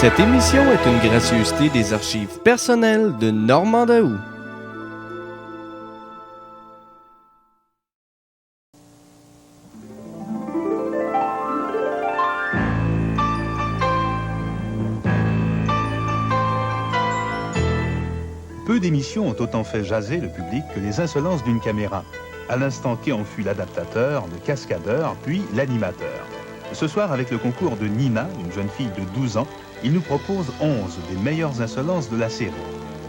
Cette émission est une gracieuseté des archives personnelles de Normand Daou. Peu d'émissions ont autant fait jaser le public que les insolences d'une caméra. À l'instant qu'est en fut l'adaptateur, le cascadeur, puis l'animateur. Ce soir, avec le concours de Nina, une jeune fille de 12 ans, il nous propose 11 des meilleures insolences de la série.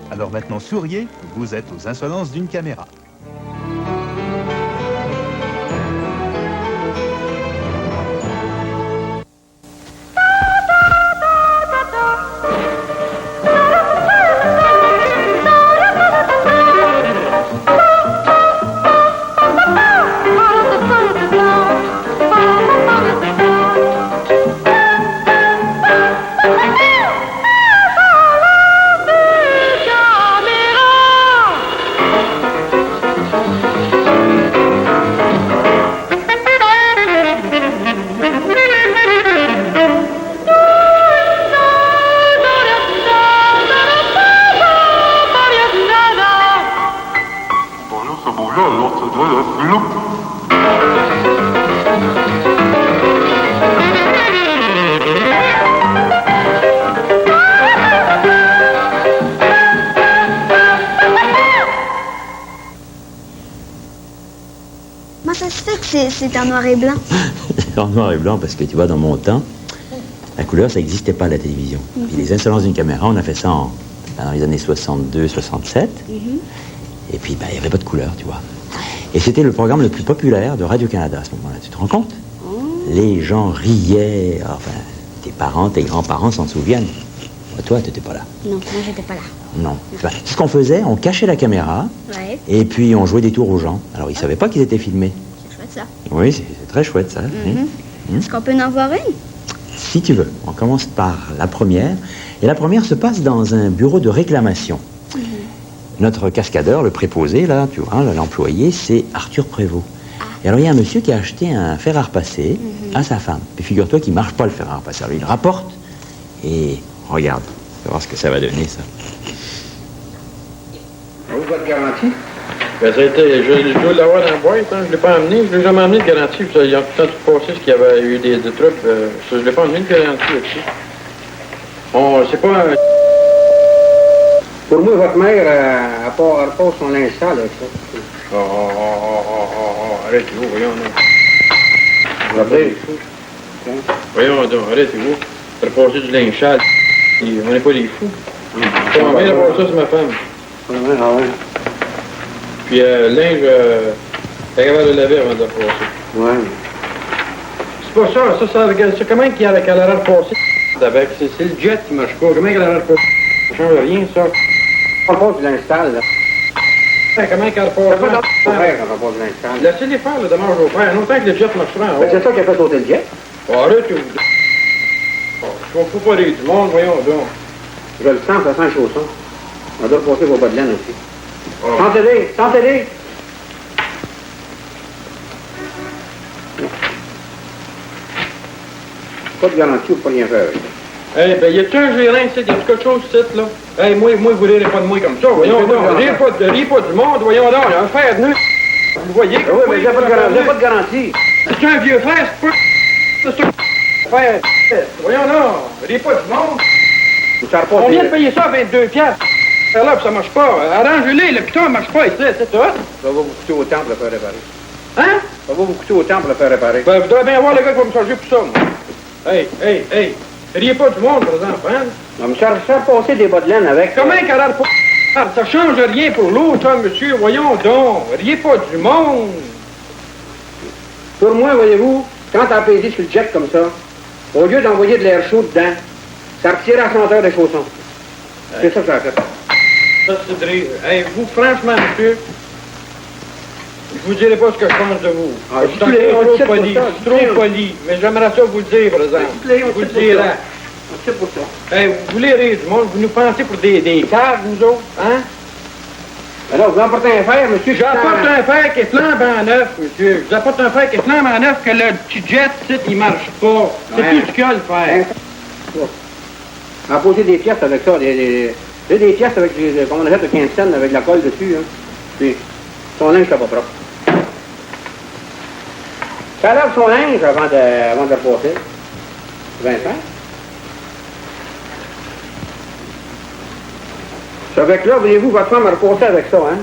Alors maintenant, souriez, vous êtes aux insolences d'une caméra. Comment ça se fait que c'est en noir et blanc? C'est en noir et blanc parce que tu vois, dans mon temps, la couleur, ça n'existait pas à la télévision. Puis les insolences d'une caméra, on a fait ça dans les années 62, 67. Et puis, il n'y avait pas de couleur, tu vois. Et c'était le programme le plus populaire de Radio-Canada à ce moment-là. Tu te rends compte? Les gens riaient. Enfin, tes parents, tes grands-parents s'en souviennent. Toi, tu n'étais pas là. Non, moi, j'étais pas là. Non. C'est ce qu'on faisait, on cachait la caméra, Ouais. et puis on jouait des tours aux gens. Alors, ils ne savaient pas qu'ils étaient filmés. C'est chouette, ça. Oui, c'est très chouette, ça. Est-ce qu'on peut en voir une? Si tu veux. On commence par la première. Et la première se passe dans un bureau de réclamation. Notre cascadeur, le préposé, là, tu vois, l'employé, c'est Arthur Prévost. Et alors, il y a un monsieur qui a acheté un fer à repasser à sa femme. Puis figure-toi qu'il ne marche pas, le fer à repasser. Alors, il le rapporte et regarde. Tu vas voir ce que ça va donner, ça. Vous, votre garantie? Ben, ça a été, je dois l'avoir dans la boîte, hein. Je ne l'ai pas emmené. Je ne l'ai jamais emmené de garantie. Ils ont tout le temps tout passé ce qu'il y avait eu des trucs. Je ne l'ai pas emmené de garantie aussi. C'est pas... Pour moi, votre mère, elle repose son linge sale avec ça. Arrêtez-vous, voyons donc. Vous rappelez? Voyons donc, arrêtez-vous. Elle a passé du linge sale. On n'est pas des fous. Ma mère a passé ça sur ma femme. Ah ouais. Puis le linge, elle est capable de le laver avant de le passer. Ouais. C'est pas ça, regarde, c'est comment qu'elle a repassé avec, c'est le jet qui marche pas. Comment qu'elle a repassé? Ça change rien, ça. On repose du linge sale, là. Comment qu'elle a C'est pas dans repassé? ton frère qu'on repose du linge sale. Laissez-les faire, le dommage au frère. Non, tant que le jet marchera en haut. C'est ça qui a fait sauter le jet. Arrêtez-vous. Je m'en fous pas rire du monde, voyons donc. Je le sens, ça sent les chaussons. On doit passer vos bas de laine aussi. Sentez-les, sentez-les. Pas de garantie ou pas rien faire avec ça. Eh ben, y a-t-il un gérant ici? Y a-t-il quelque chose ici, là? Eh, moi, vous rirez pas de moi comme ça, voyons donc. Riez pas du monde, voyons donc. Il y a un frère de nous. Vous voyez? Oui, mais j'ai pas de garantie. C'est un vieux frère, c'est pas... C'est un frère. Voyons donc. Riez pas du monde. On vient de payer ça à 22 piastres. Là, ça marche pas. Arrangez-les, le putain marche pas ici, c'est tout. Ça va vous coûter autant pour le faire réparer. Hein? Ça va vous coûter autant pour le faire réparer. Ben, vous devez bien voir le gars qui va me charger pour ça, moi. Hey. Riez pas du monde, par exemple, hein? On va me faire passer des bas de laine avec... Comment qu'elle a pas... Ça change rien pour l'autre, hein, monsieur. Voyons donc. Riez pas du monde. Pour moi, voyez-vous, quand t'as pesé sur le jet comme ça, au lieu d'envoyer de l'air chaud dedans, ça retire la senteur des chaussons. C'est ça que ça a fait. Ça, c'est drôle. Hey, vous, franchement, monsieur, je vous dirai pas ce que je pense de vous. Ah, je suis trop poli, mais j'aimerais ça vous le dire, par exemple. Je vous le dirai. C'est pour ça. Hey, vous voulez rire du monde, vous nous pensez pour des caves, nous autres, hein? Alors, vous apportez un fer, monsieur? J'apporte un fer qui est flambant neuf, monsieur. J'apporte un fer qui est flambant neuf, que le petit jet, il marche pas. C'est Ouais. tout ce qu'il y a, le fer. On a posé des pièces avec ça, des pièces avec, comme on achète de 15 cents avec la colle dessus, hein. Puis, son linge, c'est pas propre. Ça lave son linge avant de le passer. Vincent? Ça fait que là, voulez-vous, votre femme a repassé avec ça, hein?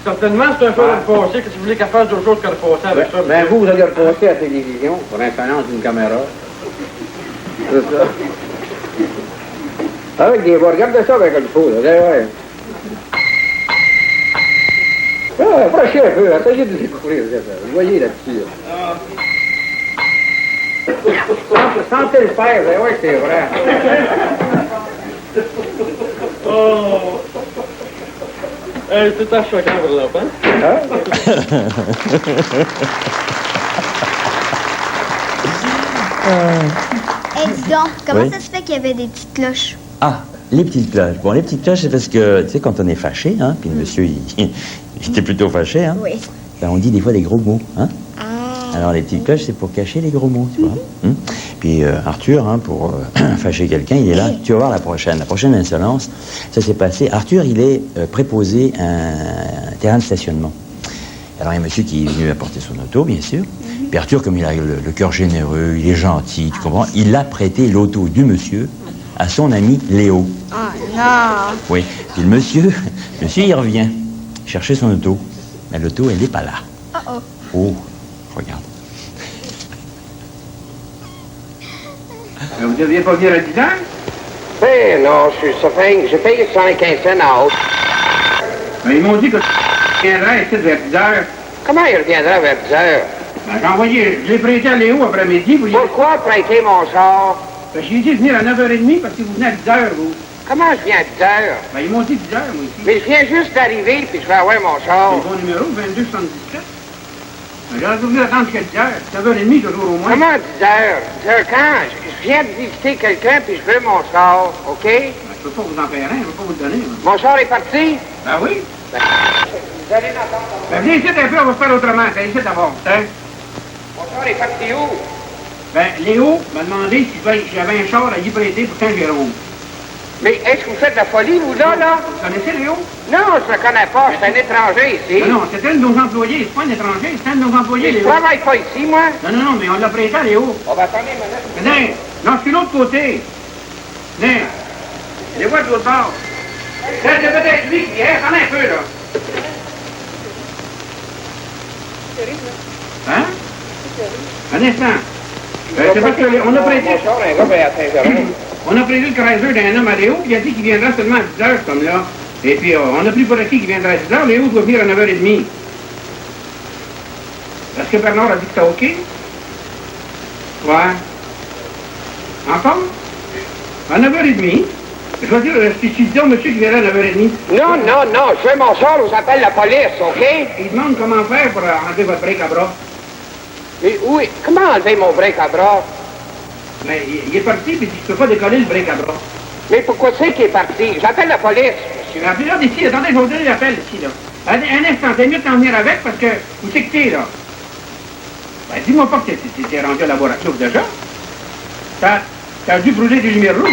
Certainement, c'est un fer à repasser, que si vous voulez qu'elle fasse d'autres choses qu'à repasser avec ça. Ben, vous allez repasser à la télévision pour l'insolence d'une caméra. C'est ça. Avec des voix, regardez ça avec le faux, là. Ouais. Approchez un peu, essayez de découvrir, vous voyez là-dessus. Sentez le fer, oui, c'est vrai. Oh! C'est un choquant pour l'enfant. Dis donc, comment Oui. ça se fait qu'il y avait des petites cloches? Ah, les petites cloches. Bon, les petites cloches, c'est parce que, tu sais, quand on est fâché, hein, puis le monsieur, il était plutôt fâché, hein, Oui. ben, on dit des fois des gros mots, hein. Ah. Alors, les petites cloches, c'est pour cacher les gros mots, tu vois. Puis Arthur, hein, pour fâcher quelqu'un, il est là. Tu vas voir la prochaine insolence. Ça s'est passé. Arthur, il est préposé à un terrain de stationnement. Alors, il y a un monsieur qui est venu apporter son auto, bien sûr. Puis Arthur, comme il a le cœur généreux, il est gentil, tu comprends, il a prêté l'auto du monsieur à son ami Léo. Oh non. Oui. Puis le monsieur, il revient chercher son auto. Mais l'auto, elle n'est pas là. Oh oh. Oh, regarde. Vous ne deviez pas venir à 10 heures? Ben non, j'ai payé 75 cents en haut. Mais ils m'ont dit que tu viendrais ici vers 10 heures. Comment il reviendra vers 10 heures? Ben, j'ai envoyé, je l'ai prêté à Léo après-midi. Pourquoi prêter mon char? Ben, j'ai dit de venir à 9h30 parce que vous venez à 10 heures, vous. Comment je viens à 10 heures? Ben, ils m'ont dit 10 heures, moi aussi. Mais je viens juste d'arriver, puis je vais avoir mon char. C'est le bon numéro, 2277. Ben, j'aurais dû attendre jusqu'à 10 heures. 9h30, toujours au moins. Comment 10 heures? 10 heures quand? Je viens de visiter quelqu'un, puis je veux mon char, OK? Ben, je peux pas vous en faire un, je peux pas vous le donner. Moi. Mon char est parti? Ben oui. Vous allez l'entendre. Ben, viens ici un peu, on va se faire autrement. Viens ici d'abord, hein? Mon char est parti où? Ben, Léo m'a demandé si j'avais un char à y prêter pour Saint-Jérôme. Mais est-ce que vous faites de la folie, vous, là? Vous connaissez Léo? Non, je ne le connais pas. Je suis un étranger ici. Ben non, c'était un de nos employés. C'est pas un étranger, c'est un de nos employés, Mais je Léo. travaille pas ici, moi. Non, mais on l'a prêté à Léo. On va attendre une minute. Venez, non, c'est l'autre côté. Venez. Les voix de l'autre bord. C'est peut-être lui qui vient. Attendez un peu, là. Hein? Un instant. C'est parce qu'on a prêté... Mon char, un gars, ben, à Saint-Jérôme. On a prévu le Chrysler d'un homme à Léo, puis il a dit qu'il viendra seulement à 10 heures, comme là. Et puis, on a pris pour acquis qu'il viendra à 10 heures. Léo doit venir à 9h30. Est-ce que Bernard a dit que c'était OK? Ouais. Encore? À 9h30. Je veux dire, si tu dis au monsieur qu'il viendra à 9h30. Non, je veux mon char, on s'appelle la police, OK? Il demande comment faire pour enlever votre break à bras. Mais oui, comment enlever mon break à bras? Mais il est parti, puis tu peux pas décoller le break à bras. Mais pourquoi c'est qu'il est parti? J'appelle la police. monsieur. Regarde ici, attendez, je vais vous donner l'appel ici, là. Un instant, c'est mieux de t'en venir avec, parce que vous c'est que t'es, là. Ben, dis-moi pas que t'es rendu à la laboratoire déjà. T'as dû brûler des lumières rouges.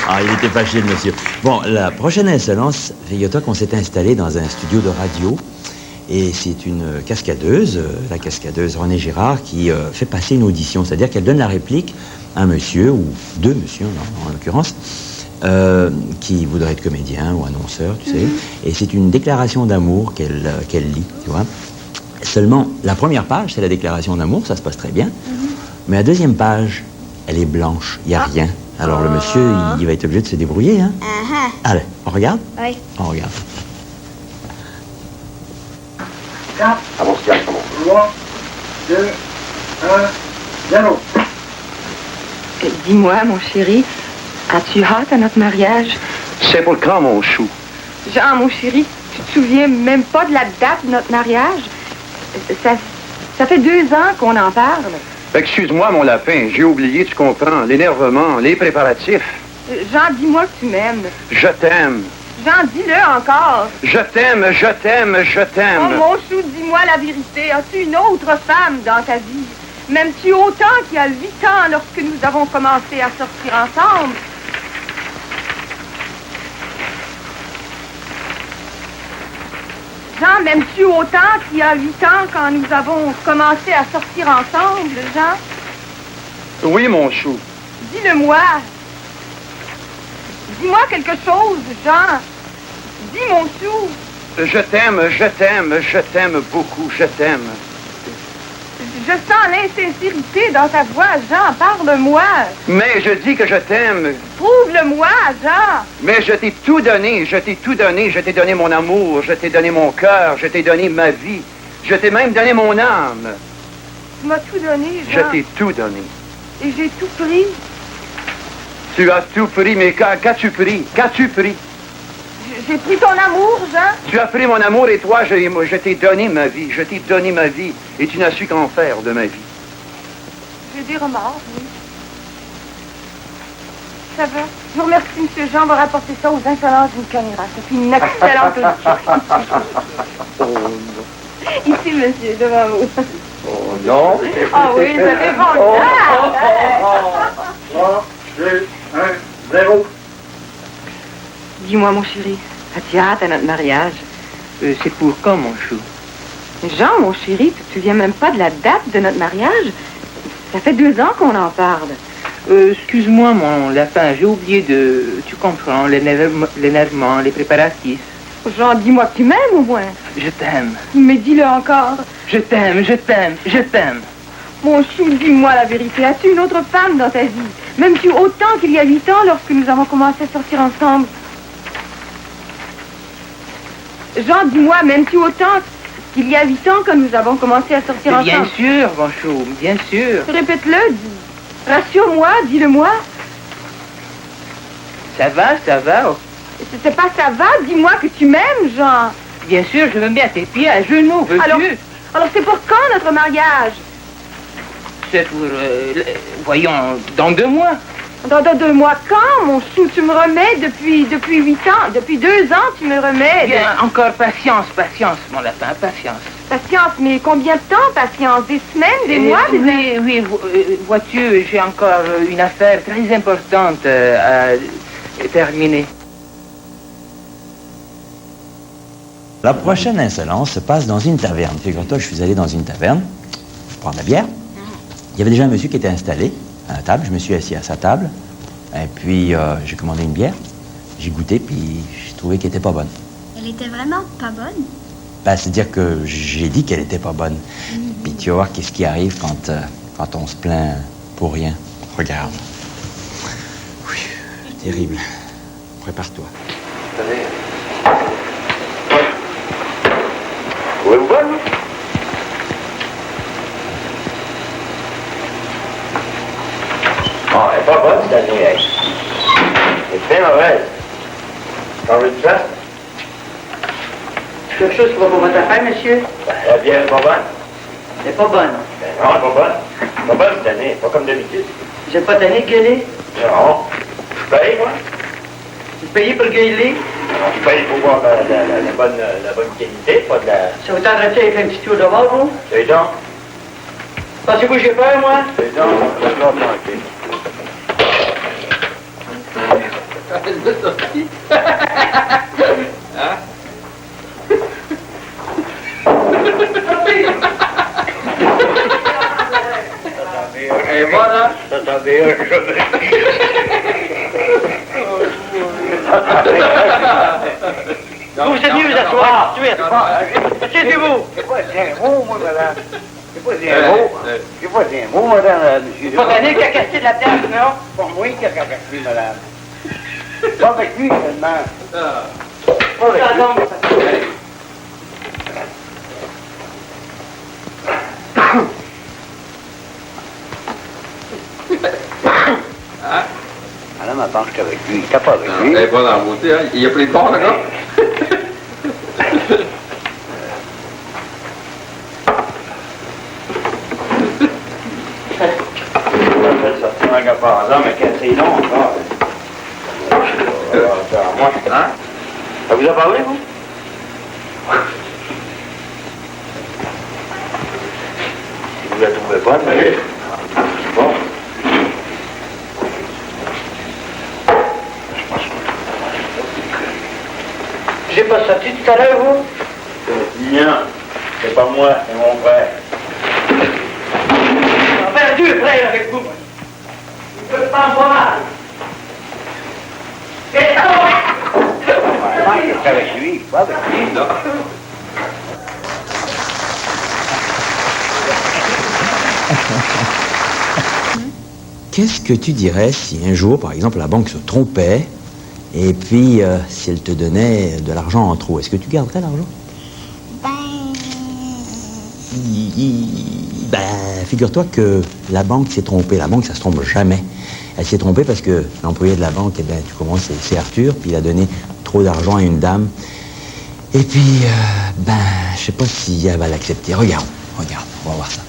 Ah, il était fâché, le monsieur. Bon, la prochaine insolence, figure-toi qu'on s'est installé dans un studio de radio. Et c'est une cascadeuse, la cascadeuse Renée Girard, qui fait passer une audition. C'est-à-dire qu'elle donne la réplique à un monsieur, ou deux messieurs en l'occurrence, qui voudrait être comédien ou annonceur, tu sais. Et c'est une déclaration d'amour qu'elle lit, tu vois. Seulement, la première page, c'est la déclaration d'amour, ça se passe très bien. Mais la deuxième page, elle est blanche, il n'y a rien. Alors le monsieur, il va être obligé de se débrouiller, hein. Allez, on regarde? Oui. On regarde. 4, 3, 2, 1, 0. Dis-moi, mon chéri, as-tu hâte à notre mariage? C'est pour quand, mon chou? Jean, mon chéri, tu te souviens même pas de la date de notre mariage? Ça fait 2 ans qu'on en parle. Excuse-moi, mon lapin, j'ai oublié, tu comprends, l'énervement, les préparatifs. Jean, dis-moi que tu m'aimes. Je t'aime. Jean, dis-le encore. Je t'aime, je t'aime, je t'aime. Oh, mon chou, dis-moi la vérité. As-tu une autre femme dans ta vie? M'aimes-tu autant qu'il y a 8 ans lorsque nous avons commencé à sortir ensemble? Jean, m'aimes-tu autant qu'il y a 8 ans quand nous avons commencé à sortir ensemble, Jean? Oui, mon chou. Dis-le-moi. Dis-moi quelque chose, Jean. Dis, mon chou. Je t'aime beaucoup, je t'aime. Je sens l'insincérité dans ta voix, Jean. Parle-moi. Mais je dis que je t'aime. Prouve-le-moi, Jean. Mais je t'ai tout donné, je t'ai donné mon amour, je t'ai donné mon cœur, je t'ai donné ma vie, je t'ai même donné mon âme. Tu m'as tout donné, Jean. Je t'ai tout donné. Et j'ai tout pris. Tu as tout pris, mais qu'as-tu pris? Qu'as-tu pris? J'ai pris ton amour, Jean. Tu as pris mon amour et toi, je t'ai donné ma vie, je t'ai donné ma vie, et tu n'as su qu'en faire de ma vie. J'ai des remords, oui. Ça va. Je vous remercie, M. Jean, va rapporter ça aux insolences d'une caméra. C'est une excellente audition. Oh non. Ici, monsieur, devant vous. Oh non. Ah oui, ça fait bon. 3, 2, 1, 0. Dis-moi, mon chéri, as-tu hâte à notre mariage? C'est pour quand, mon chou? Jean, mon chéri, tu te souviens même pas de la date de notre mariage? Ça fait 2 ans qu'on en parle. Excuse-moi, mon lapin, j'ai oublié de... Tu comprends, l'énervement, les préparatifs. Jean, dis-moi que tu m'aimes, au moins. Je t'aime. Mais dis-le encore. Je t'aime, je t'aime, je t'aime. Mon chou, dis-moi la vérité. As-tu une autre femme dans ta vie? M'aimes-tu autant qu'il y a 8 ans lorsque nous avons commencé à sortir ensemble? Jean, dis-moi, m'aimes-tu autant qu'il y a 8 ans quand nous avons commencé à sortir ensemble? Bien sûr, mon chou, bien sûr. Répète-le, rassure-moi, dis-le-moi. Ça va, ça va. C'est pas ça va, dis-moi que tu m'aimes, Jean. Bien sûr, je me mets à tes pieds, à genoux, veux-tu? Alors c'est pour quand notre mariage? C'est pour, voyons, dans 2 mois. Dans 2 mois, quand, mon chou? Tu me remets depuis 8 ans, depuis 2 ans, tu me remets. Bien, encore patience, mon lapin, patience. Patience, mais combien de temps, patience? Des semaines, des mois? Oui, vois-tu, j'ai encore une affaire très importante à terminer. La prochaine insolence se passe dans une taverne. Figure-toi, je suis allé dans une taverne, prendre la bière. Il y avait déjà un monsieur qui était installé à la table. Je me suis assis à sa table. Et puis, j'ai commandé une bière. J'ai goûté, puis j'ai trouvé qu'elle était pas bonne. Elle était vraiment pas bonne? Ben, c'est-à-dire que j'ai dit qu'elle était pas bonne. Puis tu vas voir qu'est-ce qui arrive quand on se plaint pour rien. Regarde. Oui, terrible. Prépare-toi. Oui, vous bonne? Oh, elle est pas bonne cette année, elle. Elle est bien mauvaise. T'en veux de ça? Quelque chose qui va pour votre affaire, monsieur? La bière est pas bonne. Elle n'est pas bonne. Ben non, elle est pas bonne. Pas bonne cette année, pas comme d'habitude. J'ai pas d'année de gueuler. Non. Je paye, moi. Vous payez pour gueuler? Alors, je paye pour voir la bonne qualité, pas de la... Ça vous tenterait-il avec un petit tour de bord, vous? C'est donc. Pensez-vous que j'ai peur, moi? C'est donc, d'accord, tranquille. Hein? Et voilà. Ça t'avait Vous êtes mieux vous asseoir, tout de suite. Asseyez-vous. C'est pas un mot, moi, madame. C'est pas un mot. C'est pas un mot, madame, monsieur. Pas d'année qui a cassé de la table, non? Pas moi qui a cassé, madame. Pas avec lui, seulement. Pas avec lui. Madame, elle pense qu'avec lui. T'as pas avec lui. Elle est pas dans la beauté, hein? Il a pris le bord, là, Ça vous a parlé, vous? Vous la trouvez bonne, mais... Bon. J'ai pas sorti tout à l'heure, vous? Non, c'est pas moi, c'est mon frère. On va faire deux frères avec vous. Je peux pas en voir. C'est avec lui, pas avec lui, non. Qu'est-ce que tu dirais si un jour, par exemple, la banque se trompait et puis si elle te donnait de l'argent en trop? Est-ce que tu garderais l'argent? Ben, figure-toi que la banque s'est trompée. La banque, ça se trompe jamais. Elle s'est trompée parce que l'employé de la banque, eh ben, tu commences, c'est Arthur, puis il a donné trop d'argent à une dame. Et puis, ben, je sais pas si elle va l'accepter. Regarde, on va voir ça.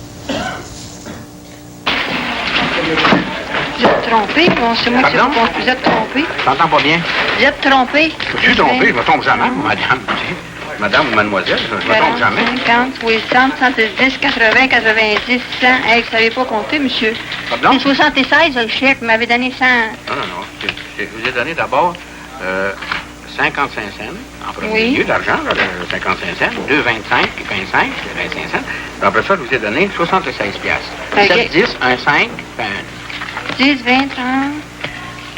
Vous êtes trompé, bon, c'est moi qui Pardon? réponds. Vous êtes trompé. Je t'entends pas bien. Vous êtes trompé. Je suis trompé, je me trompe jamais, madame. Madame ou mademoiselle, je me trompe jamais. 50, 60, 70, 80, 90, 100. Hey, vous savez pas compter, monsieur. Pardon? C'est 76, le chèque. Vous m'avez donné 100. Non. Je vous ai donné d'abord 55 cents en premier lieu d'argent, 55 cents, 2,25 et 25, c'est 25 cents. Puis après ça, je vous ai donné 76 piastres. OK. 7, 10, 1, 5, 10, 20,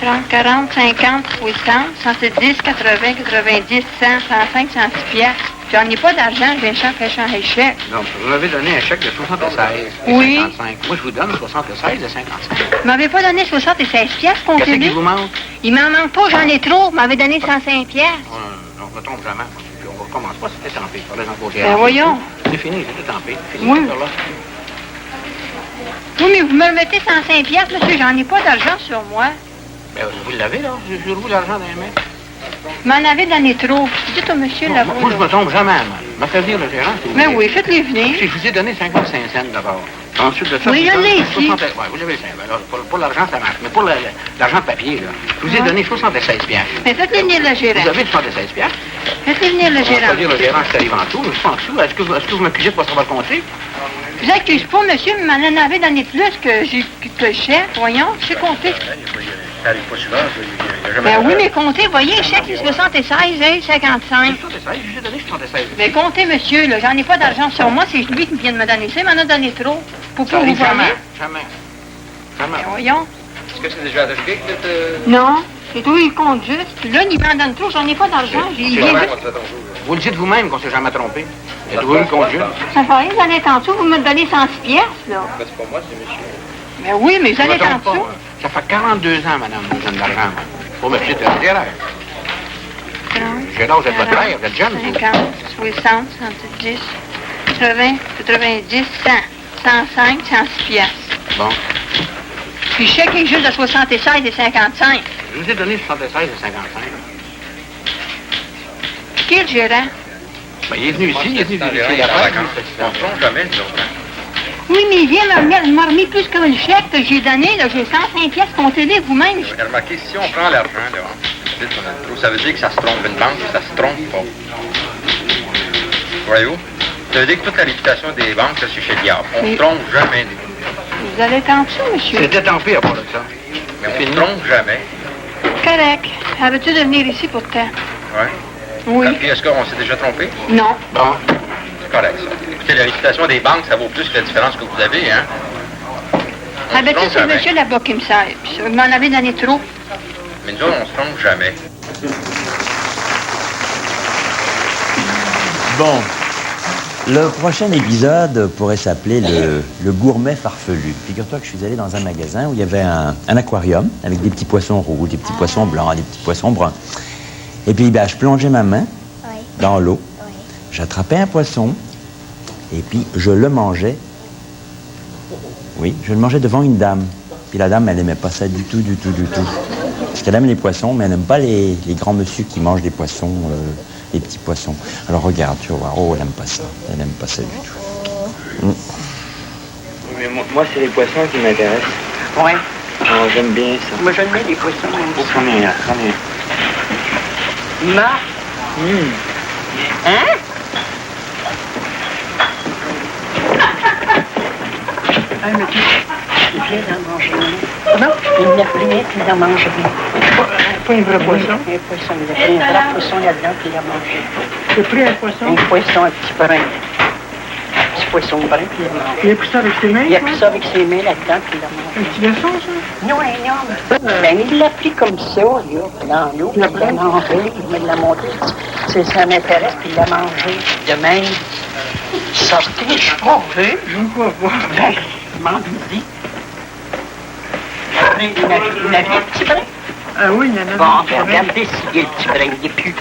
30, 40, 50, 60, 70, 80, 90, 100, 105, 106 piastres. J'en ai pas d'argent, je viens faire changer le chèque. Donc, vous m'avez donné un chèque de 76 et Oui. 55. Moi, je vous donne 76 et 55. Vous m'avez pas donné 76 piastres, Qu'est-ce comptez-le. qui vous manque? Il m'en manque pas, j'en ai trop. Vous m'avez donné 105 piastres. Non, je me trompe jamais. Puis on recommence pas, c'était tant pis. Par exemple, Ben voyons. C'est fini, c'était tant pis. Fini, Oui. par là. Oui, mais vous me remettez 105 piastres, monsieur, j'en ai pas d'argent sur moi. Ben, vous l'avez, là. J'ai sur vous l'argent dans les mains. Vous m'en avez donné trop. Dites au monsieur Bon, là-bas. moi, je me trompe jamais, man. M'a fait dire le gérant, si vous Mais voulez. oui, faites-les venir. Je vous ai donné 55 cents d'abord. Ensuite de ça, Oui, je je vous l'ai donne ici. 60. Ouais, vous avez le 5. Ben, là, pour l'argent, ça marche. Mais pour l'argent de papier, là, je vous ai donné 76 piastres. Mais faites-les venir le gérant. Vous avez 76 piastres? Faites-les venir le On va gérant. dire le gérant, c'est arrivé en tout. Je suis en dessous. Est-ce que vous m'accusez de pas savoir compter? Je vous accuse pas, monsieur, mais m'en en avez donné plus que le chèque. Voyons, je sais compter. Ça arrive pas souvent. Ben oui, mais comptez, voyez, le chèque, c'est 76, hein, 55. 76, je vous ai donné 76. Mais comptez, monsieur, là, j'en ai pas d'argent sur moi, c'est lui qui vient de me donner ça, il m'en a donné trop. Pour Ça pas vous arrive jamais. voler. Jamais. Ben Jamais. voyons. Est-ce que c'est déjà acheté que vous êtes... Non, c'est tout, il compte juste. Puis là, il m'en donne trop, j'en ai pas d'argent. Il vient juste. Vous le dites vous-même qu'on s'est jamais trompé. Êtes-vous une conduite? Ça fait rien, vous allez être en dessous, vous me donnez 106 piastres, là. C'est pas moi, c'est monsieur. Ben oui, mais vous allez être en pas. dessous. Ça fait 42 ans, madame, vous me donnez de l'argent. Pour me fier de la terre. J'ai l'âge de votre frère, vous êtes jeune, vous. 50, 60, 70, 80, 90, 100, 105, 106 piastres. Bon. Puis le chèque est juste de 76 et 55. Je vous ai donné 76 et 55. Qui est le gérant? Ben, il est venu ici, il est venu vérifier la vacances. On ne trompe jamais, nous autres. Oui, mais il vient m'a remis plus que le chèque que j'ai donné. Là, j'ai 105 piastres, comptez-les vous-même. Vous avez remarqué, si on prend l'argent, là, dites qu'on a trop, ça veut dire que ça se trompe. Une banque, ça se trompe pas. Voyez-vous? Ça veut dire que toute la réputation des banques, là, c'est chez Diable. On ne trompe jamais. Vous allez être en dessous, monsieur. C'était tant pis à part de ça. Mais on ne trompe jamais. Correct. Avais-tu de venir ici pourtant? Ouais. Oui. Puis, est-ce qu'on s'est déjà trompé? Non. Bon. C'est correct, ça. Écoutez, la réputation des banques, ça vaut plus que la différence que vous avez, hein? On se Avais-tu trompe ce jamais. monsieur là-bas qui me sert? Puis vous m'en avez donné trop. Mais nous autres, on se trompe jamais. Bon, le prochain épisode pourrait s'appeler le gourmet farfelu. Figure-toi que je suis allé dans un magasin où il y avait un aquarium avec des petits poissons rouges, des petits poissons blancs, des petits poissons bruns. Et puis, ben, je plongeais ma main dans l'eau, j'attrapais un poisson et puis je le mangeais. Oui, je le mangeais devant une dame. Puis la dame, elle n'aimait pas ça du tout. Parce qu'elle aime les poissons, mais elle n'aime pas les grands monsieur qui mangent des poissons, les petits poissons. Alors regarde, tu vas voir. Oh, elle n'aime pas ça. Elle n'aime pas ça du tout. Mais moi, c'est les poissons qui m'intéressent. Oui. Alors, j'aime bien ça. Moi, j'aime bien les poissons. Prenez un. Marc, Hein? Mais tu viens d'en manger un. Non? Il l'a pris, puis il a mangé un. Pas un vrai poisson? Un poisson. Il a pris un vrai poisson là-dedans, puis il a mangé. Tu as pris un poisson? Un poisson, un petit brun. Un petit poisson brun, puis il a mangé. Il a pris ça avec ses mains? Il a pris ça avec ses mains là-dedans, puis il a mangé. Un petit garçon, ça? Non, énorme. Ben, il l'a pris comme ça, là, dans l'eau, puis il l'a mangé, il me l'a montré. Ça m'intéresse, puis il l'a mangé de même. Sortez, je suis pas vu. Pourquoi pas? Ben, je m'en dis. Après, il a vu le petit brin. Ah oui, il y en a. Bon, ben, regardez s'il y a le petit brin, il est plus.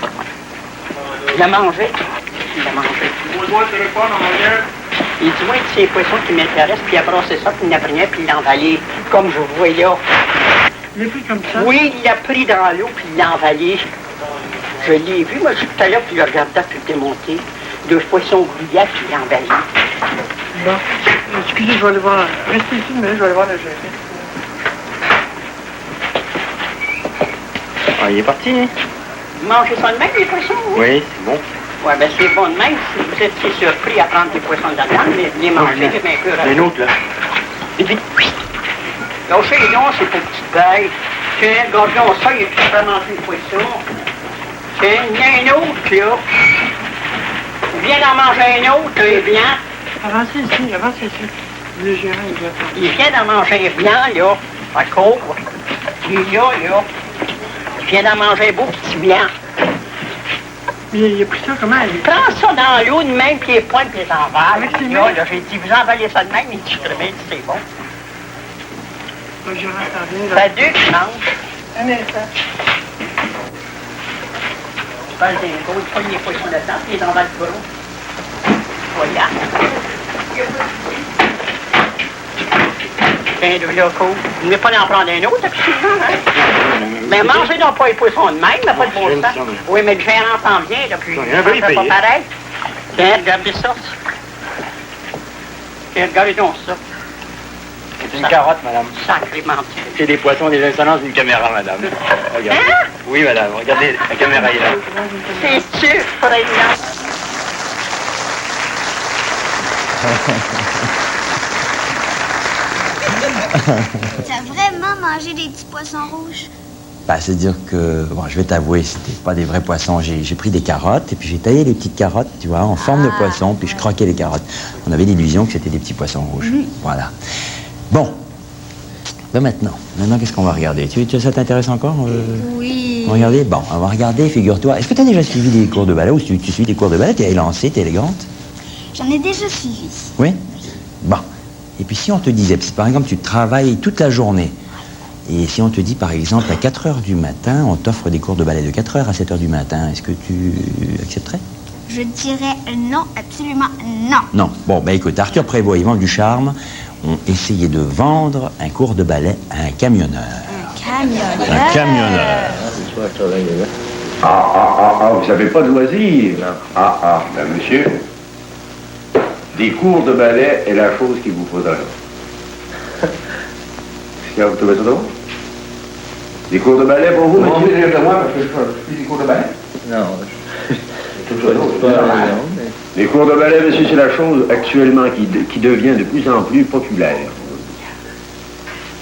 Il l'a mangé. Il l'a mangé. Il dit, moi, c'est les poissons qui m'intéressent, puis après, c'est ça, puis il en a pris un, puis il l'a emballé, comme je vous voyais là. Il l'a pris comme ça? Oui, il l'a pris dans l'eau, puis il l'a emballé. Je l'ai vu, moi, tout à l'heure, puis il le regardait, puis il démonté. Deux poissons grouillants, puis il l'a emballé. Bon. Excusez, je vais aller voir. Restez ici, mais je vais aller voir le gérant. Ah, il est parti, hein? Mangez ça de même, les poissons? Oui, c'est bon. Oui, ben c'est bon de même. Si vous étiez surpris à prendre des poissons de là-dedans, les manger, c'est bien peu. Les nôtres, là. Et puis, lâchez les dons, c'est pour petites bêtes. Tiens, gardons ça, il est tout à manger le poisson. Tiens, il y a un autre, là. Viens d'en manger un autre, un blanc. Avancez ici. Le gérant, il vient. Il vient d'en manger un blanc, là, à court. Puis là. Il vient d'en manger un beau petit blanc. Il a pris ça comment? Il prend ça dans l'eau de même, puis les pointes, puis les emballe. Avec ses Là, mains? j'ai dit, vous emballez ça de même, il dit, très bien, c'est bon. Le gérant s'en vient, Ça là. fait deux qui mangent. Un instant. Tu parles d'un gros, il pogne les poissons là-dedans, puis il emballe le gros. Voilà. Tiens, deux là, cool. Vous ne voulez pas en prendre un autre, absolument, hein? Mais mangez donc pas les poissons de même, mais pas de bon sens. Oui, mais le gérant s'en vient, là, puis Il y en a un peu, il ça paye. pas pareil. Tiens, regardez ça. Tiens, regardez donc ça. C'est une carotte, madame. Sacrément. C'est des poissons, des insolences d'une caméra, madame. Regardez. Hein? Oui, madame. Regardez, la caméra est là. C'est sûr, président. Tu as vraiment mangé des petits poissons rouges? Bah, c'est-à-dire que, bon, je vais t'avouer, c'était pas des vrais poissons. J'ai pris des carottes et puis j'ai taillé les petites carottes, tu vois, en forme de poisson, puis je croquais les carottes. On avait l'illusion que c'était des petits poissons rouges. Voilà. Bon. Ben maintenant, qu'est-ce qu'on va regarder? Ça t'intéresse encore? Oui. On va regarder? Bon, on va regarder, figure-toi. Est-ce que tu as déjà suivi des cours de ballet ou tu suis des cours de ballet? T'es élancée, t'es élégante? J'en ai déjà suivi. Oui? Bon. Et puis si on te disait, par exemple, tu travailles toute la journée, et si on te dit, par exemple, à 4 heures du matin, on t'offre des cours de ballet de 4 heures à 7 heures du matin, est-ce que tu accepterais? Je dirais non, absolument non. Non. Bon, ben écoute, Arthur Prévost et Yvan Ducharme ont essayé de vendre un cours de ballet à un camionneur. Un camionneur. Vous n'avez pas de loisirs. Ben, monsieur, des cours de ballet est la chose qu'il vous faudra. Est-ce que vous trouvez ça drôle? Des cours de ballet pour vous, monsieur? Non, mais de moi, parce que je fais des cours de ballet. Non. Les cours de ballet, monsieur, c'est la chose actuellement qui devient de plus en plus populaire.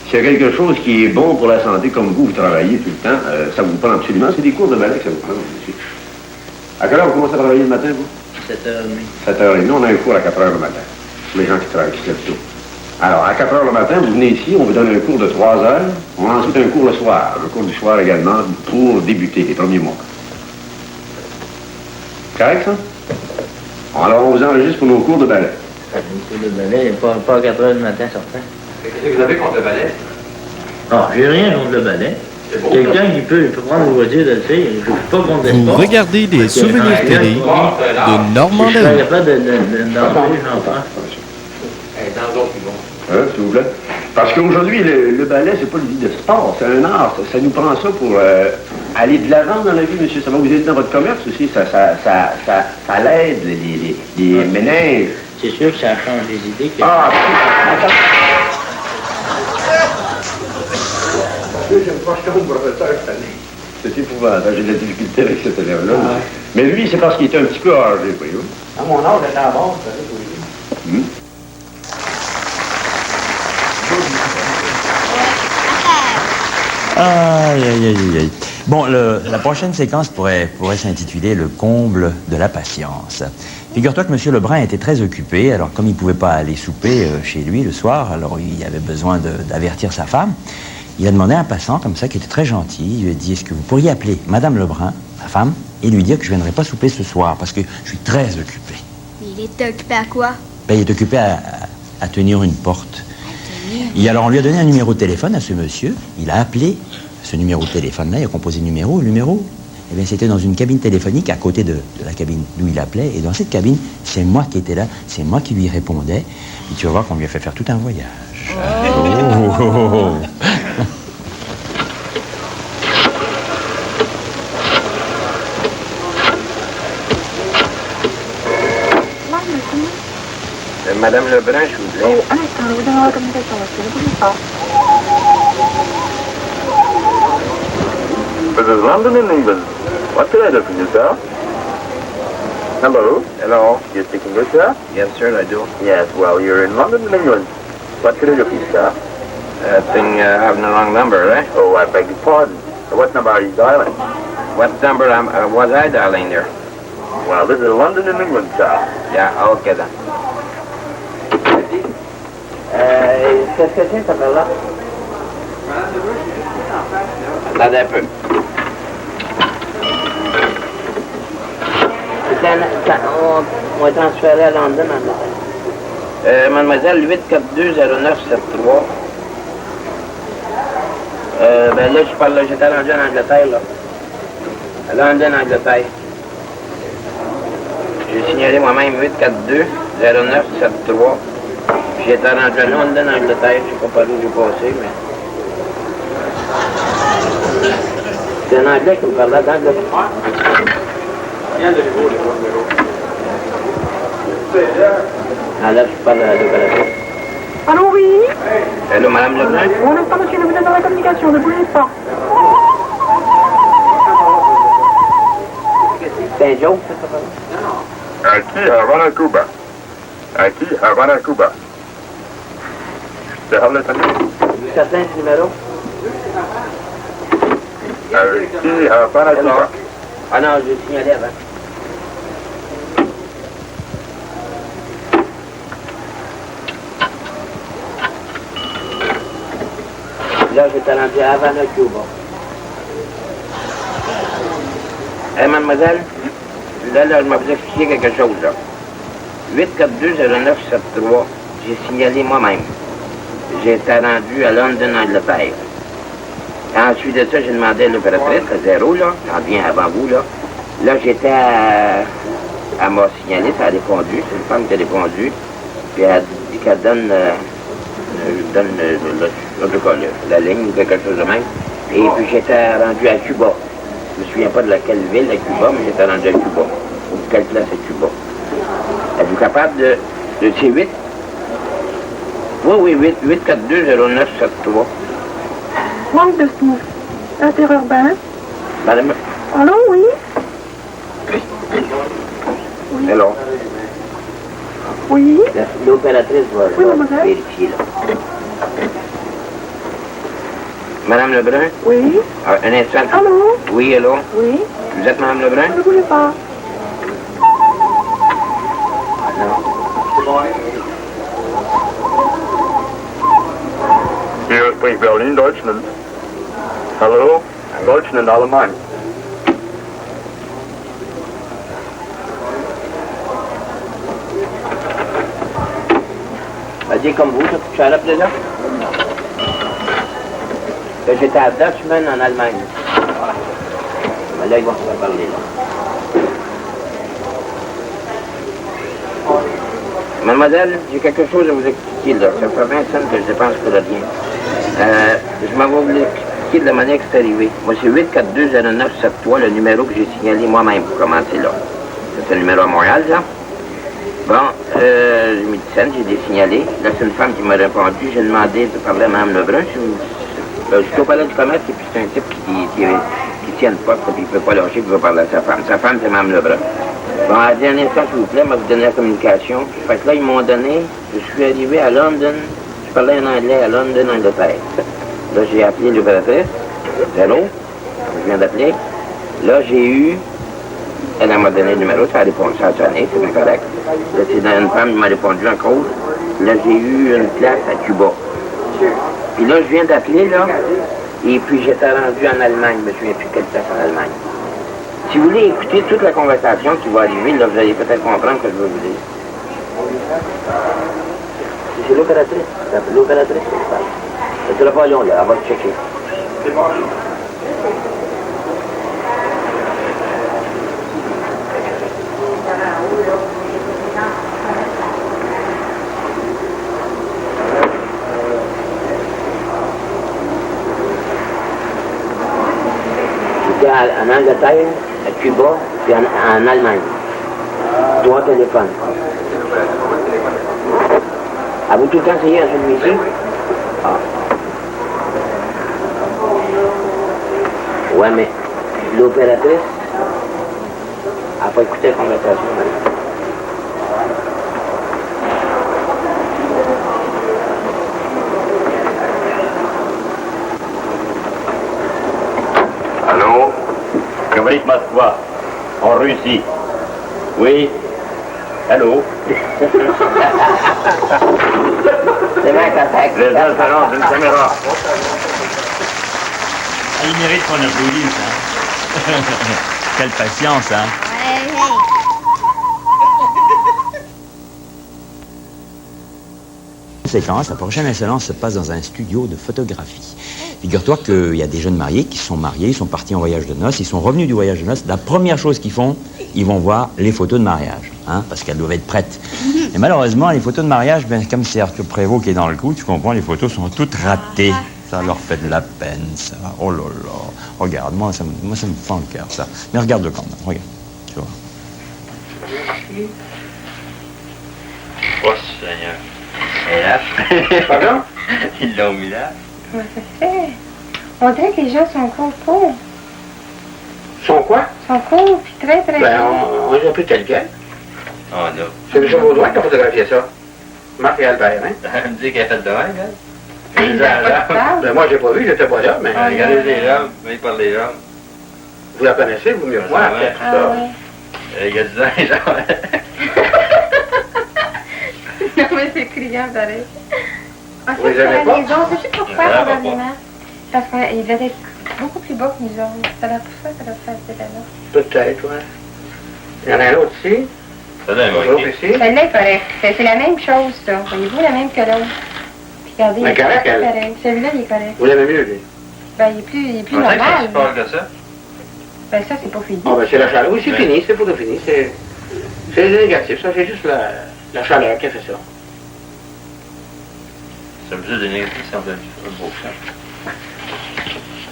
S'il y a quelque chose qui est bon pour la santé, comme vous travaillez tout le temps, ça vous prend absolument, c'est des cours de ballet que ça vous prend, monsieur. À quelle heure vous commencez à travailler le matin, vous? 7h30. 7h30. Nous, on a un cours à 4h le matin. Pour les gens qui travaillent, qui se lèvent tôt. Alors, à 4h le matin, vous venez ici, on vous donne un cours de 3 heures. On a ensuite un cours le soir. Un cours du soir également pour débuter les premiers mois. Correct, ça? Bon, alors, on vous enregistre pour nos cours de ballet. Les cours de ballet, pas à 4h du matin, certain. Qu'est-ce que vous avez contre le ballet? Non, j'ai rien contre le ballet. Quelqu'un qui peut prendre une voiture de le faire, je ne suis pas contre des Vous sports. regardez des souvenirs télé de Normand Je ne Daou. serais pas d'enlever, j'en prends. Hein, s'il vous plaît? Parce qu'aujourd'hui, le ballet, c'est pas une vie de sport, c'est un art. Ça nous prend ça pour aller de l'avant dans la vie, monsieur. Ça va vous aider dans votre commerce aussi. Ça l'aide, les ménages. C'est sûr que ça change les idées. Que... Je me pense comme professeur cette année. C'est épouvantable. J'ai de la difficulté avec cet élève-là. Mais lui, c'est parce qu'il était un petit peu âgé, voyez-vous. À mon âge, j'étais à bord, ça oui. Aïe, aïe, aïe, aïe. Bon, la prochaine séquence pourrait s'intituler « Le comble de la patience ». Figure-toi que M. Lebrun était très occupé, alors comme il ne pouvait pas aller souper chez lui le soir, alors il avait besoin d'avertir sa femme. Il a demandé à un passant, comme ça, qui était très gentil, il lui a dit « Est-ce que vous pourriez appeler Madame Lebrun, ma femme, et lui dire que je ne viendrai pas souper ce soir, parce que je suis très occupé. » Il est occupé à quoi? Ben, il est occupé à tenir une porte. Et alors, on lui a donné un numéro de téléphone à ce monsieur. Il a appelé ce numéro de téléphone-là, il a composé le numéro. Eh bien, c'était dans une cabine téléphonique à côté de la cabine d'où il appelait. Et dans cette cabine, c'est moi qui étais là, c'est moi qui lui répondais. Et tu vas voir qu'on lui a fait faire tout un voyage. Oh. Madame Lebrun, je vous plaît. Un instant, je vous donne la communication, monsieur. Ne bougez pas. This is London in England. What can I do for you, sir? Hello? Hello? You speak English, sir? Yes, sir, I do. Yes, well, you're in London in England. What can I do for you, sir? That thing having the wrong number, eh? Oh, I beg your pardon. What number are you dialing? What number was I dialing there? Well, this is London in England, sir. Yeah, okay then. Qu'est-ce que c'est, ça fait là? Attendez un peu. On est transféré à London, mademoiselle, 8420973. Ben là, j'étais rendu en Angleterre, là. À London, Angleterre. J'ai signalé moi-même 8420973. J'étais rendu à London, Angleterre, je sais pas par où j'ai passé, mais... C'est un anglais qui me parlait d'Angleterre. Rien de nouveau, les numéros. Ah là, je parle à l'opérateur. Allô, oui? Allô, Madame Lebrun? Mon instant, monsieur, vous êtes dans la communication, ne bougez pas. C'est un joke, ça? Aquí, Havana, Cuba. Aquí, Havana, Cuba. C'est Havana, Cuba. Vous certain ce numéro? Aquí, Havana, Cuba. Ah non, j'ai signalé avant. Là, j'étais rendu à Havana, Cuba. Mademoiselle, là, je vais vous expliquer quelque chose, là. 8420973, j'ai signalé moi-même. J'étais rendu à London, Angleterre. Ensuite de ça, j'ai demandé à l'opératrice, à zéro, là, j'en viens avant vous, là. Là, j'étais à m'a signalé, ça a répondu, c'est une femme qui a répondu, puis elle a dit qu'elle donne, en tout cas, la ligne ou quelque chose de même. Et puis j'étais rendu à Cuba. Je me souviens pas de laquelle ville, à Cuba, mais j'étais rendu à Cuba. Ou de quelle place à Cuba. Êtes-vous capable de c'est 8? Oui, 8420973. Manque de smooth. Interurbain. Madame... Allô, oui? Hello. Oui? L'opératrice va vérifier, là. Madame Lebrun? Oui? Un instant. Allô? Oui, hello? Oui? Vous êtes Madame Lebrun? Ne bougez pas. Hier spricht Berlin, Deutschland. Hallo? Deutschland, Allemagne. Vas-y, comme vous, tu as rappelé là? J'étais à Dutchman en Allemagne. Mais là, ils vont se parler, là. Mademoiselle, j'ai quelque chose à vous expliquer, là. Ça fait 20 cents que je dépense pour rien. Je m'en vais vous l'expliquer de la manière que c'est arrivé. Moi, c'est 8420973, le numéro que j'ai signalé moi-même pour commencer, là. C'est un numéro à Montréal, là. Bon, j'ai mis 10 cents, j'ai désignalé. Là, c'est une femme qui m'a répondu. J'ai demandé de parler à Mme Lebrun. Je suis au palais du commerce et puis c'est un type qui tienne pas, puis il ne peut pas lâcher, puis il va parler à sa femme. Sa femme, c'est Mme Lebrun. Bon, à la dernière fois, s'il vous plaît, moi, vous donner la communication. Fait que là, ils m'ont donné, je suis arrivé à London, je parlais en anglais à London, Angleterre. Là, j'ai appelé l'opératrice. Allô? Je viens d'appeler. Là, j'ai eu, elle m'a donné le numéro, ça a répondu, ça a sonné, c'est bien correct. Là, c'est dans une femme qui m'a répondu en cause. Là, j'ai eu une place à Cuba. Puis là, je viens d'appeler, là, et puis j'étais rendu en Allemagne, je me souviens plus quelle place en Allemagne. Si vous voulez écouter toute la conversation qui va arriver, là, vous allez peut-être comprendre ce que je veux vous dire. C'est l'opératrice. L'opératrice, c'est ça. C'est le ballon, là, elle va le checker. C'est bon. J'étais en Angleterre, à Cuba, puis en Allemagne. 3 téléphones. Avez-vous tout le temps essayé à celui-ci? Ah. Ouais, mais l'opératrice n'a pas écouté la conversation. Allô? Говорит Москва. En Russie. Oui. Allô? C'est bien contact. Les interférences d'une caméra. Il mérite qu'on applaudisse, hein? Quelle patience, hein? La prochaine insolence se passe dans un studio de photographie. Figure-toi qu'il y a des jeunes mariés qui sont mariés, ils sont partis en voyage de noces, ils sont revenus du voyage de noces. La première chose qu'ils font, ils vont voir les photos de mariage, hein, parce qu'elles doivent être prêtes. Et malheureusement, les photos de mariage, ben, comme c'est Arthur Prévost qui est dans le coup, tu comprends, les photos sont toutes ratées. Ça leur fait de la peine, ça. Oh là là. Regarde, moi, ça me fend le cœur, ça. Mais regarde-le quand même, regarde. Tu vois. Oh, Seigneur. Et là, pardon? Ils l'ont mis là. Comment ça se fait? On dirait que les gens sont courts. Sont quoi? Sont courts, puis très, très Ben, courts. on les a pris tel quel. Oh, là. C'est M. Baudouin qui a photographié ça. Marc et Albert, hein? Elle me dit qu'elle a fait de même, hein? Ben, moi, j'ai pas vu, j'étais pas là, mais... Regardez les jambes, mais il parle des jambes. Vous la connaissez, vous mieux que moi, après tout ça. Il y a 10 ans, les jambes. Non, mais c'est criant, pareil. En Vous fait, les aimez sur la pas? maison, c'est juste pourquoi, probablement. Parce qu'ils devaient être beaucoup plus bas que nous autres. Ça doit pour ça, ça doit faire cette là. Peut-être, ouais. Il y en a un autre ici. Ça doit Un autre ici. Celle-là est correcte. C'est la même chose, ça. Voyez-vous, la même que l'autre. Puis regardez, Mais correct, elle. pareil. Celui-là, il est correct. Vous l'aimez mieux, lui. Ben, il est plus On sait que ça normal. se passe de ça. Ben, ça, c'est pas fini. Ah, ben, c'est la chaleur. Oui, c'est fini, c'est photo fini. C'est négatif, ça. C'est juste la chaleur qui a fait ça. C'est un peu de négatif, c'est un peu beau ça.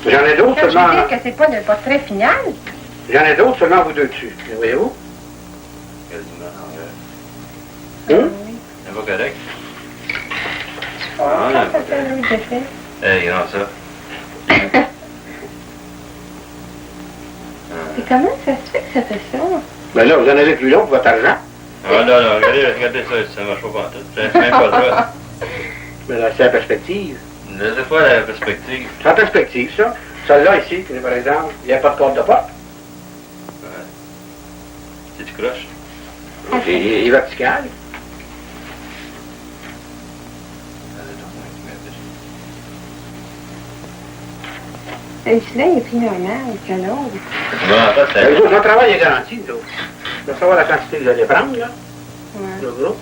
J'en ai d'autres Ça, je veux seulement. dire que c'est pas de portrait final. J'en ai d'autres seulement vous deux dessus. Voyez-vous? C'est pas correct. Ah, Ça, ça fait Louis Defay. Eh, grand ça. Et comment ça se fait que ça fait ça? Ben là, vous en avez plus long pour votre argent. Ah, non, non, regardez ça, ça marche pas pantoute. C'est même pas droit. Mais là, c'est la perspective. C'est quoi la perspective? C'est la perspective, ça. Celle-là, ici, par exemple, il n'y a pas de porte de porte. Ouais. C'est-tu croche? Il est vertical. Et celui-là, il est plus normal que l'autre. Non, en fait, c'est... Les autres, notre travail est garanti, nous autres. Vous allez savoir la quantité que vous allez prendre, là, Ouais. le groupe.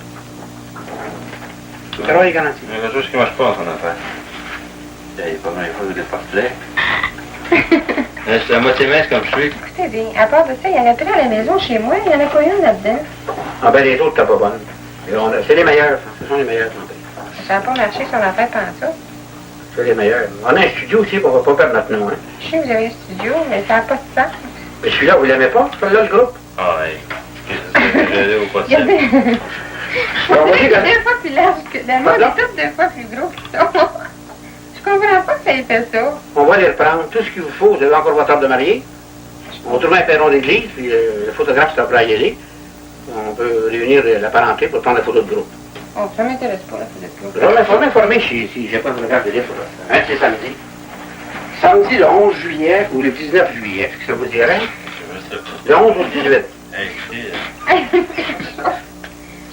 Le travail est garanti. Il y a quelque chose qui marche pas en son affaire. Il y a pas mal de fois des portelets. C'est à moitié mince comme je suis. Écoutez bien, à part de ça, il y en a plein à la maison chez moi, il y en a pas une là-dedans. Ah ben, les autres, t'as pas bonne. C'est les meilleurs, ça. Ce sont les meilleurs qu'on paye. Ça n'a pas marché sur l'affaire pantoute. C'est les meilleurs. On a un studio aussi, on va pas perdre notre nom, hein. Je sais que vous avez un studio, mais ça n'a pas de sens. Mais celui-là, vous l'aimez pas? Celui-là, le groupe? Ah, ouais. J'ai au Il y a possible. des... On va dire deux fois plus large que... Le monde est tous 2 fois plus gros que ça. Je comprends pas que ça ait fait ça. On va les reprendre. Tout ce qu'il vous faut, vous avez encore votre robe de mariée. On trouve un perron d'église, puis le photographe, c'est prêt à y aller. On peut réunir la parenté pour prendre la photo de groupe. Oh, ça m'intéresse pas, la photo de groupe. Je vais m'informer si j'ai pas de regard de livre. Hein, c'est samedi. Samedi, le 11 juillet ou le 19 juillet, est-ce que ça vous dirait? Le 11 ou le 18?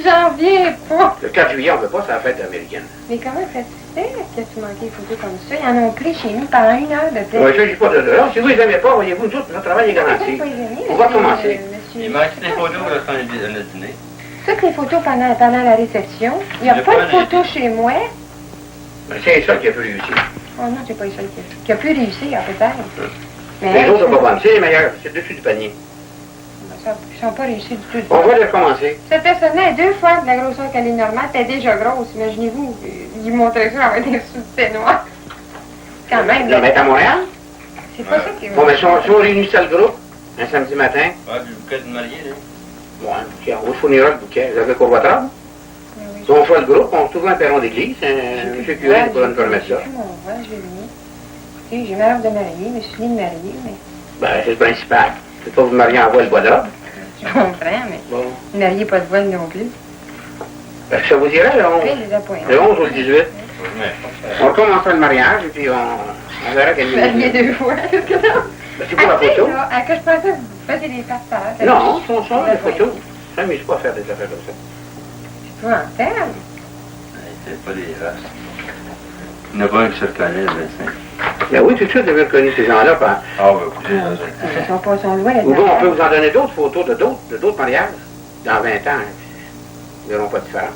J'en viens pas. Le 4 juillet, on ne peut pas, c'est la fête américaine. Mais comment ça se fait que tu manquais des photos comme ça? Ils en ont pris chez nous pendant 1 heure de temps. Oui, ça, j'ai pas de là. Si vous les aimez pas, voyez-vous, nous autres, notre travail est garanti. On va commencer. Il manque des photos là, quand on a dîner. Toutes les photos pendant la réception. Il n'y a pas de photos chez moi. Ben, c'est ça qui a pu réussir. Oh non, c'est pas ça qui a pu réussir, peut-être. Les autres sont pas bonnes. C'est les meilleurs. C'est le dessus du panier. Ils sont pas réussis du tout. On va les recommencer. Cette personne-là est 2 fois de la grosseur qu'elle est normale. Elle est déjà grosse. Imaginez-vous, il montrait ça avec des sous-têtes noirs. Quand même. Le mettre à Montréal? C'est pas ça qui Bon, mais si on réunit ça le groupe, un samedi matin. Ouais, du bouquet de mariée, là. Ouais, un bouquet. On vous fournira le bouquet. Vous avez courbatable? Si on fait le groupe, on trouve un perron d'église. Un monsieur curé pourra nous permettre ça. J'ai ma robe de mariée, je me suis dit de marier, mais... Ben, c'est le principal. C'est pas vous marier en voile bois d'or. Je comprends, mais... Bon. Marier pas de voile non plus. Ben, ça vous dirait le 11? Le 11 ou le 18? On commencera le mariage, et puis on verra quel est. Marier 2 fois. Ben, c'est pour la photo. À que je pensais que vous faisiez des partages. Non, on sort des photos. Je ne m'amuse pas à faire des affaires comme ça. Tu vois, en terme. C'est pas des races. Il n'y en a pas un qui se reconnaît, le médecin. Ben oui, tout de suite, vous avez reconnu ces gens-là. Ah, ben, écoutez, ils sont pas loin. Ou bon, on peut vous en donner d'autres photos de d'autres mariages. Dans 20 ans, ils verront pas de différence.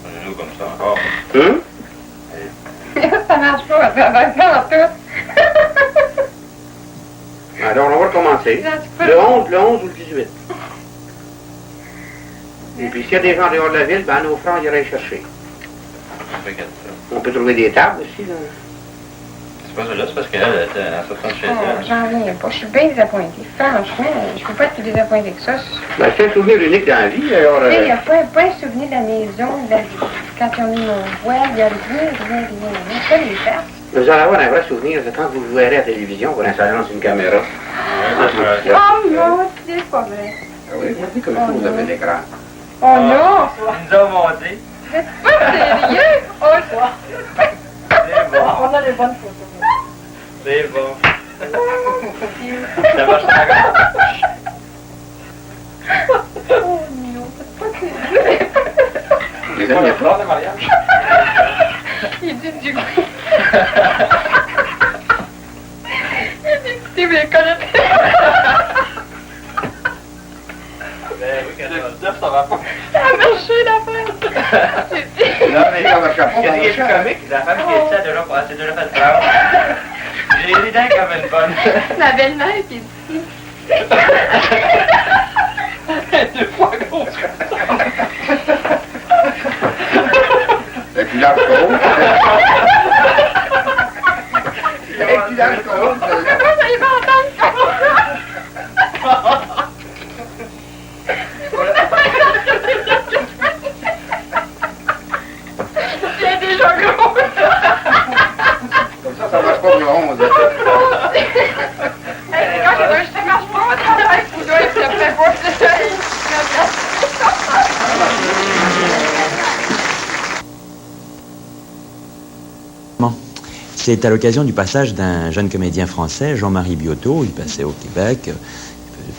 Prenez-nous comme ça encore. Ça marche pas, ça va faire tout. Alors, on va recommencer. Le 11 ou le 18. Et puis, s'il y a des gens dehors de la ville, ben, nos frères iraient chercher. On peut trouver des tables aussi, là. C'est pas ça là, c'est parce qu'elle était en sortant de chez elle. J'en viens pas, je suis bien désappointée. Franchement, je peux pas être plus désappointée que ça. Ben, c'est un souvenir unique dans la vie, alors... Il n'y a pas un souvenir de la maison, quand on est mon voile, il n'y a rien. Pas les faire. Vous allez avoir un vrai souvenir, c'est quand vous le verrez à la télévision, pour l'installation d'une caméra. Oh non, c'est pas vrai. Ah oui, regardez comme il faut, vous avez l'écran. Oh non! Ils nous ont monté. C'est pas sérieux! Oh, c'est bon. On a les bonnes photos. C'est bon. Ça marche encore. Oh non, c'est pas sérieux. Les amis, fleurs de mariage. Il dit du coup. Il dit que tu me connais. Ben oui, quand ça va pas. Ça a marché l'affaire. Non, mais ça marche pas. Il y a des comiques, la femme qui est ça déjà passé, déjà fait peur. J'ai les dents comme une bonne. La belle-mère qui est ici. 2 fois grosse. Et puis là, et puis là, comment ça, il va entendre comment ça? Il est déjà gros. Comme ça marche pas pour le 11. Quand ça marche pas, ça fait pas de ça. C'est à l'occasion du passage d'un jeune comédien français, Jean-Marie Biotto. Il passait au Québec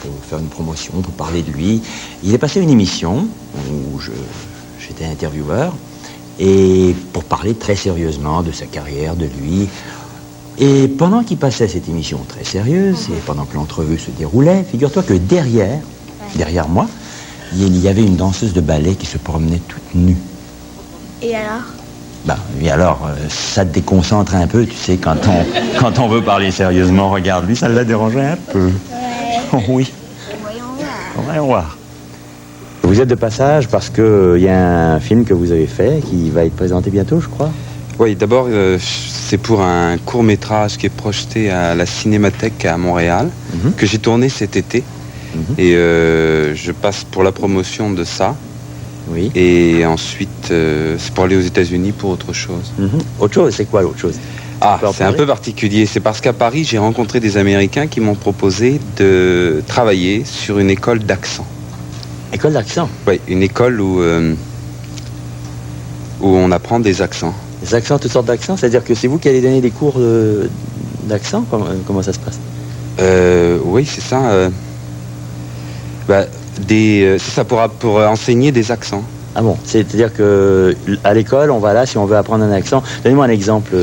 pour faire une promotion, pour parler de lui. Il est passé une émission où j'étais intervieweur et pour parler très sérieusement de sa carrière, de lui. Et pendant qu'il passait cette émission très sérieuse et pendant que l'entrevue se déroulait, figure-toi que derrière moi, il y avait une danseuse de ballet qui se promenait toute nue. Et alors? Et alors, ça te déconcentre un peu, tu sais, quand on veut parler sérieusement. Regarde, lui, ça l'a dérangé un peu. Ouais. Oui. Voyons voir. Vous êtes de passage parce qu'il y a un film que vous avez fait qui va être présenté bientôt, je crois. Oui, d'abord, c'est pour un court-métrage qui est projeté à la Cinémathèque à Montréal, que j'ai tourné cet été. Et je passe pour la promotion de ça. Oui. Et ensuite, c'est pour aller aux États-Unis pour autre chose. Autre chose, c'est quoi l'autre chose? Ah, c'est un peu particulier. C'est parce qu'à Paris, j'ai rencontré des Américains qui m'ont proposé de travailler sur une école d'accent. École d'accent? Oui, une école où on apprend des accents. Des accents, toutes sortes d'accents? C'est-à-dire que c'est vous qui allez donner des cours d'accent? Comment ça se passe? Oui, c'est ça. C'est ça pour enseigner des accents. Ah bon, c'est-à-dire que à l'école, on va là si on veut apprendre un accent. Donnez-moi un exemple.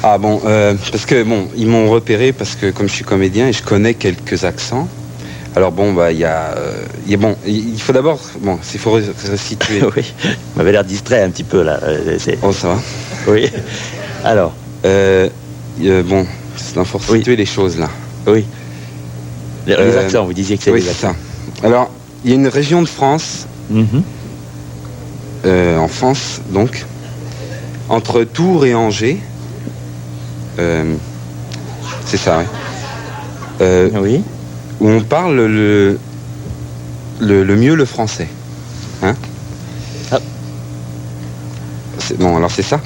Ah bon, parce que bon, ils m'ont repéré parce que comme je suis comédien et je connais quelques accents. Alors bon, il faut d'abord, il faut resituer. Oui, vous m'avez l'air distrait un petit peu là. Oh, ça va. Oui. Alors. Il faut resituer les choses là. Oui. Les accents, vous disiez que c'est des accents. Ça. Alors, il y a une région de France. En France, donc, entre Tours et Angers. C'est ça, oui. Oui. Où on parle le mieux le français. Hein? Ah. Bon, alors c'est ça.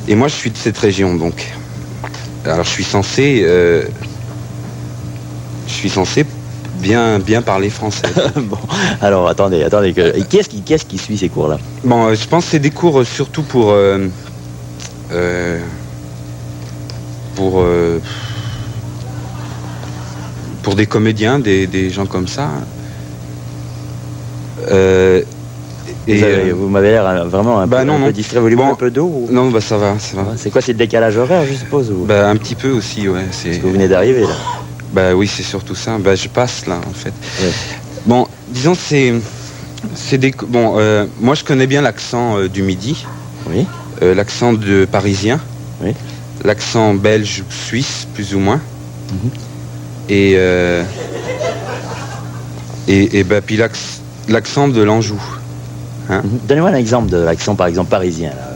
Et moi, je suis de cette région, donc. Alors, je suis censé bien parler français. Bon, alors attendez. Qui est-ce qui suit ces cours-là? Bon, je pense que c'est des cours surtout pour des comédiens, des gens comme ça. Vous m'avez l'air vraiment un peu distrait. Voulez-vous un peu d'eau ou... Non, ça va. C'est quoi, c'est le décalage horaire, je suppose ou... Un petit peu aussi, ouais. Parce que vous venez d'arriver, là. Oui, c'est surtout ça. Je passe, là, en fait. Ouais. Bon, disons, c'est des... Bon, moi, je connais bien l'accent du Midi. Oui. L'accent de parisien. Oui. L'accent belge ou suisse, plus ou moins. Et puis l'accent de l'Anjou. Hein? Donnez-moi un exemple de l'accent, par exemple, parisien. Là.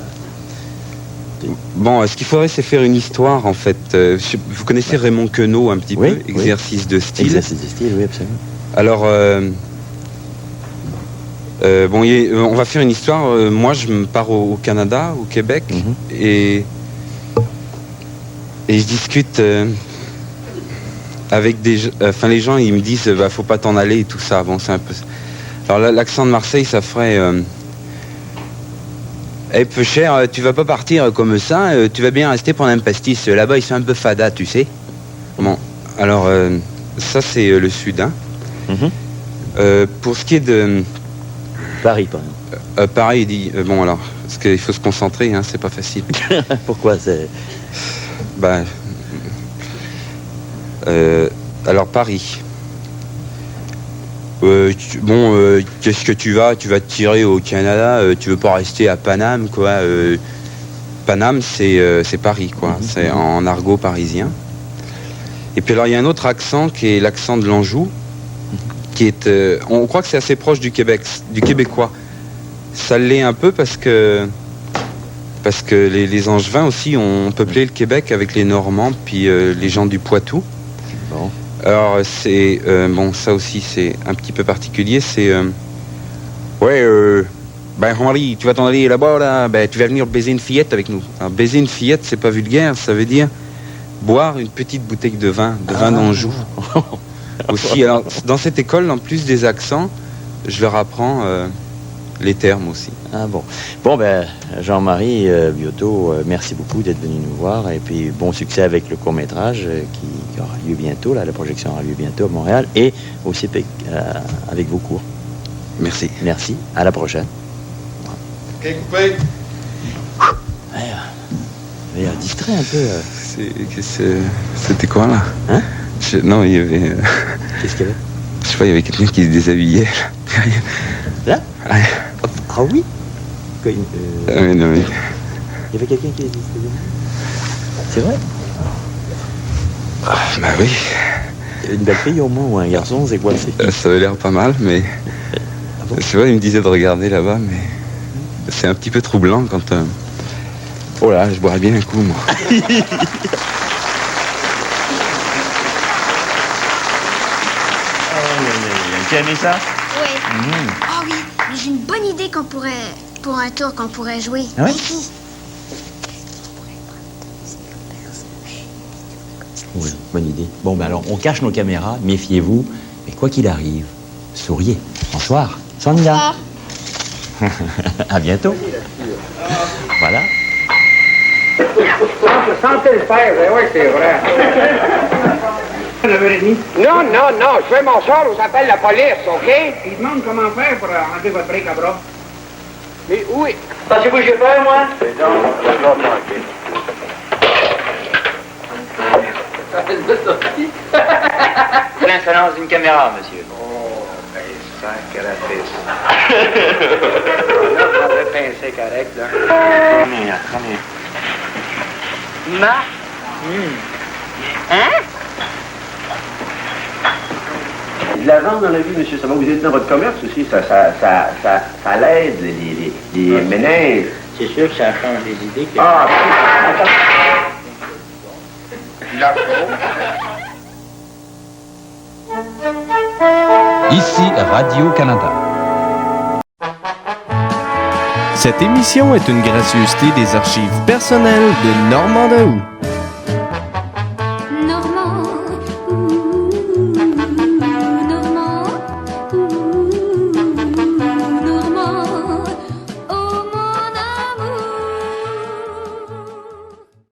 Bon, ce qu'il faudrait, c'est faire une histoire, en fait. Vous connaissez Raymond Queneau, un petit peu, exercice de style. Exercice de style, oui, absolument. Alors, on va faire une histoire. Moi, je me pars au Canada, au Québec, et je discute avec les gens, ils me disent, faut pas t'en aller et tout ça. Bon, c'est un peu... Alors l'accent de Marseille, ça ferait... peu cher, tu vas pas partir comme ça, tu vas bien rester prendre un pastis. Là-bas, ils sont un peu fada, tu sais. Bon, alors, ça, c'est le sud. Hein. Pour ce qui est de... Paris, par exemple. Paris, il dit... bon, alors, parce qu'il faut se concentrer, hein, c'est pas facile. Pourquoi c'est... alors, Paris... qu'est-ce que tu vas te tirer au Canada, tu veux pas rester à Paname, quoi. Paname, c'est Paris, quoi. C'est en argot parisien. Et puis alors, il y a un autre accent qui est l'accent de l'Anjou, qui est... on croit que c'est assez proche du Québec, du québécois. Ça l'est un peu parce que les Angevins aussi ont peuplé le Québec avec les Normands, puis les gens du Poitou. Bon. Alors, c'est... ça aussi, c'est un petit peu particulier. C'est... Henri, tu vas t'en aller là-bas, là. Tu vas venir baiser une fillette avec nous. Alors, baiser une fillette, c'est pas vulgaire. Ça veut dire boire une petite bouteille de vin d'Anjou. Aussi, alors, dans cette école, en plus des accents, je leur apprends les termes aussi. Ah bon. Jean-Marie Biotto, merci beaucoup d'être venu nous voir. Et puis, bon succès avec le court-métrage qui aura lieu bientôt. Là, la projection aura lieu bientôt à Montréal. Et aussi avec vos cours. Merci. Merci. À la prochaine. Ok, coupé. Il a distrait un peu. C'était quoi, là? Hein? Non, il y avait... Qu'est-ce qu'il y avait? Je sais pas, il y avait quelqu'un qui se déshabillait. Là? Ouais. Ah oui? Non, mais... Il y avait quelqu'un qui se déshabillait? C'est vrai? Oui. Une belle fille au moins, ou un garçon, c'est quoi? Ça avait l'air pas mal, mais... Ah bon? Je sais pas, il me disait de regarder là-bas, mais... C'est un petit peu troublant quand... Oh là, je boirais bien un coup, moi. Tu as aimé ça? Oui. Oh oui, mais j'ai une bonne idée pour un tour qu'on pourrait jouer. Ah ouais? Ici. Bonne idée. Bon, ben alors, on cache nos caméras, méfiez-vous, mais quoi qu'il arrive, souriez. Bonsoir. Sonia. À bientôt. Voilà. Sentez le faire, ben oui, c'est vrai. 9h30. Non, je fais mon sort, on s'appelle la police, OK? Il demande comment faire pour enlever votre brique à bras. Mais oui. Pensez-vous que j'ai peur, moi? C'est donc, laisse-moi tranquille. L'insolence d'une caméra, monsieur. Oh, ben, sacrifice. Là, on va pincer correct, là. Combien? Ma? Hein? De l'argent dans la vie, monsieur, ça va vous aider dans votre commerce aussi, ça l'aide, les ménages. C'est sûr que ça change les idées. Que... Ah, Ici Radio-Canada. Cette émission est une gracieuseté des archives personnelles de Normand Daou.